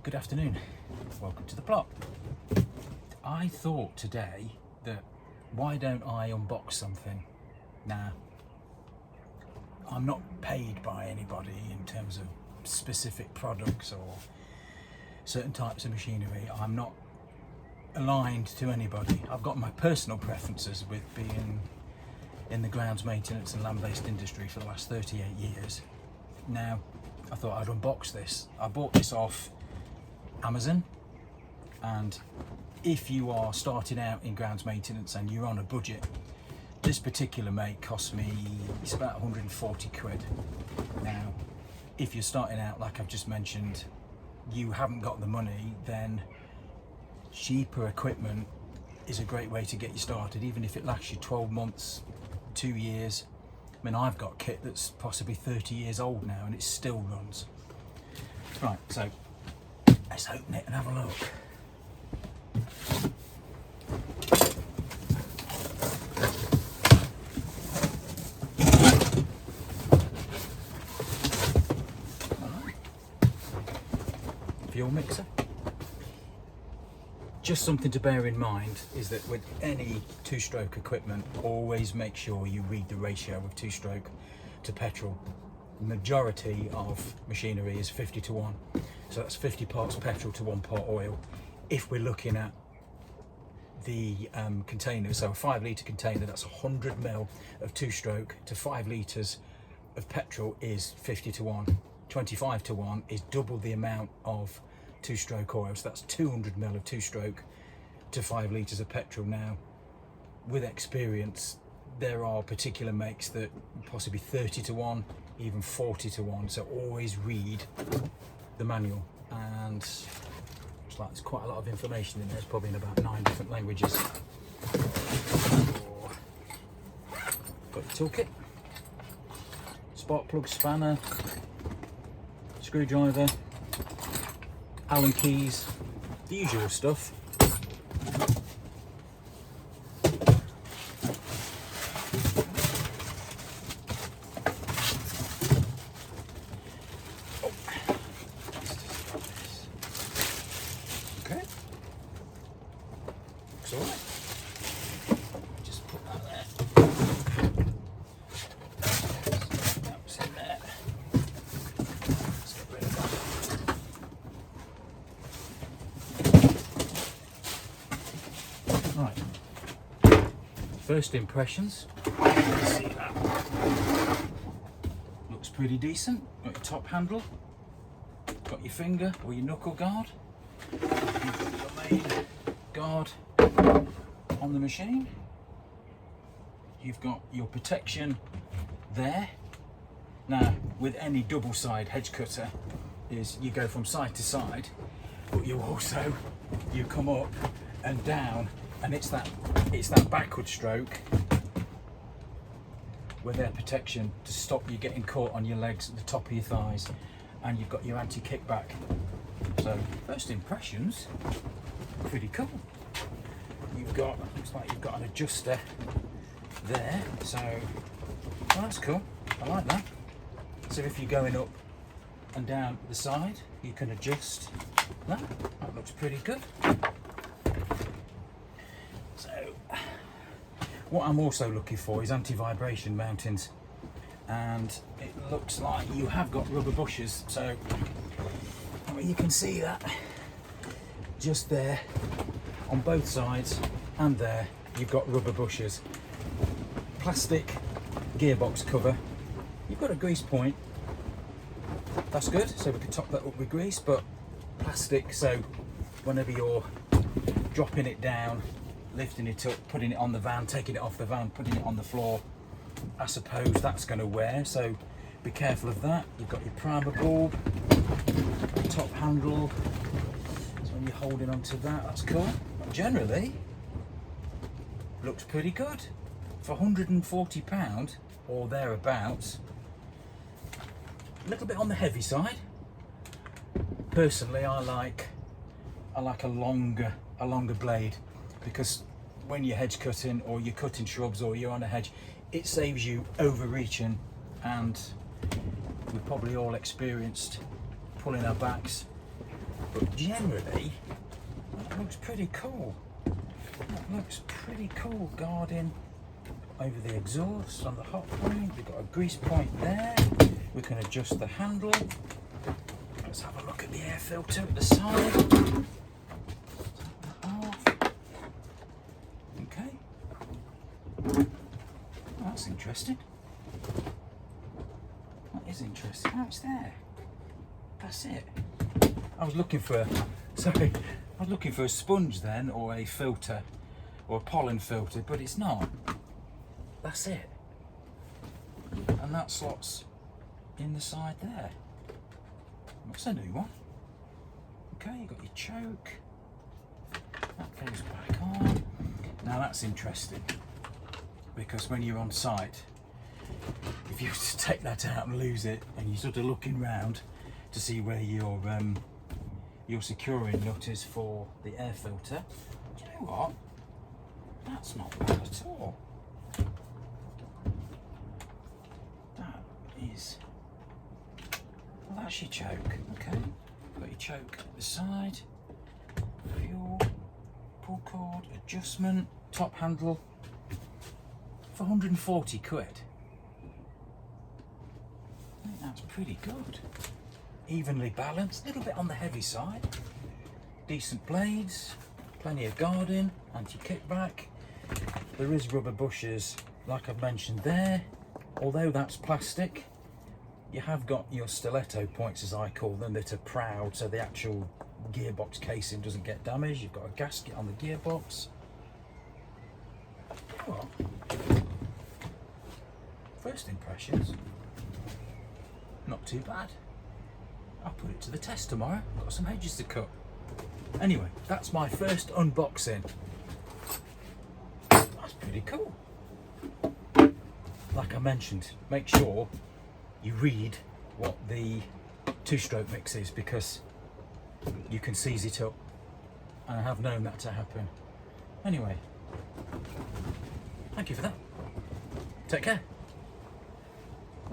Good afternoon, welcome to the plot. I thought today that why don't I unbox something? Now, I'm not paid by anybody in terms of specific products or certain types of machinery. I'm not aligned to anybody. I've got my personal preferences with being in the grounds maintenance and land-based industry for the last 38 years. Now, I thought I'd unbox this. I bought this off Amazon, and if you are starting out in grounds maintenance and you're on a budget, this particular make cost me, it's about 140 quid. Now, if you're starting out, like I've just mentioned, you haven't got the money, then cheaper equipment is a great way to get you started, even if it lasts you 12 months, 2 years. I mean, I've got kit that's possibly 30 years old now and it still runs. Right, so let's open it and have a look. Fuel mixer. Just something to bear in mind is that with any two-stroke equipment, always make sure you read the ratio of two-stroke to petrol. The majority of machinery is 50-1, so that's 50 parts petrol to 1 part oil. If we're looking at the container, so a 5 litre container, that's 100 ml of two-stroke to 5 litres of petrol is 50-1. 25-1 is double the amount of two-stroke oil, so that's 200 ml of two-stroke to 5 litres of petrol. Now, with experience, there are particular makes that possibly 30-1, even 40-1, so always read the manual. And it's like there's quite a lot of information in there. It's probably in about 9 different languages. Got your toolkit, spark plug, spanner, screwdriver, Allen keys, the usual stuff. Okay, looks alright. Just put that there. That was in there. Let's get rid of that. Right, first impressions. Let's see that. Looks pretty decent. Got your top handle, got your finger or your knuckle guard. You've got your main guard on the machine. You've got your protection there. Now, with any double side hedge cutter, is you go from side to side, but you also come up and down, and it's that backward stroke with their protection to stop you getting caught on your legs at the top of your thighs, and you've got your anti-kickback. So first impressions, pretty cool. Looks like you've got an adjuster there, so well, that's cool. I like that. So if you're going up and down the side, you can adjust that. That looks pretty good. So what I'm also looking for is anti-vibration mountings, and it looks like you have got rubber bushes. So I mean, you can see that just there on both sides, and there you've got rubber bushes. Plastic gearbox cover. You've got a grease point. That's good, so we can top that up with grease, but plastic, so whenever you're dropping it down, lifting it up, putting it on the van, taking it off the van, putting it on the floor, I suppose that's going to wear, so be careful of that. You've got your primer bulb, top handle, so when you're holding onto that, that's cool. But generally, looks pretty good. For £140 or thereabouts, a little bit on the heavy side. Personally, I like a longer blade, because when you're hedge cutting or you're cutting shrubs or you're on a hedge, it saves you overreaching, and we've probably all experienced pulling our backs But generally, that looks pretty cool. That looks pretty cool. Guarding over the exhaust on the hot point. We've got a grease point there. We can adjust the handle. Let's have a look at the air filter at the side. Take that off. Okay. Oh, that's interesting. That is interesting. Oh, it's there. That's it. I was looking for, sorry, I was looking for a sponge then, or a filter, or a pollen filter, but it's not. That's it. And that slots in the side there. That's a new one. Okay, you've got your choke. That goes back on. Now that's interesting, because when you're on site, if you were to take that out and lose it, and you're sort of looking round to see where your securing nut is for the air filter, do you know what? That's not bad at all. That is, well, that's your choke. Okay, got your choke at the side. Fuel, pull cord, adjustment, top handle for 140 quid. I think that's pretty good. Evenly balanced, a little bit on the heavy side. Decent blades, plenty of guarding, anti-kickback. There is rubber bushes, like I've mentioned there. Although that's plastic, you have got your stiletto points, as I call them, that are proud, so the actual gearbox casing doesn't get damaged. You've got a gasket on the gearbox. Well, first impressions, not too bad. I'll put it to the test tomorrow. Got some hedges to cut. Anyway, that's my first unboxing. That's pretty cool. Like I mentioned, make sure you read what the two-stroke mix is, because you can seize it up, and I have known that to happen. Anyway, thank you for that. Take care.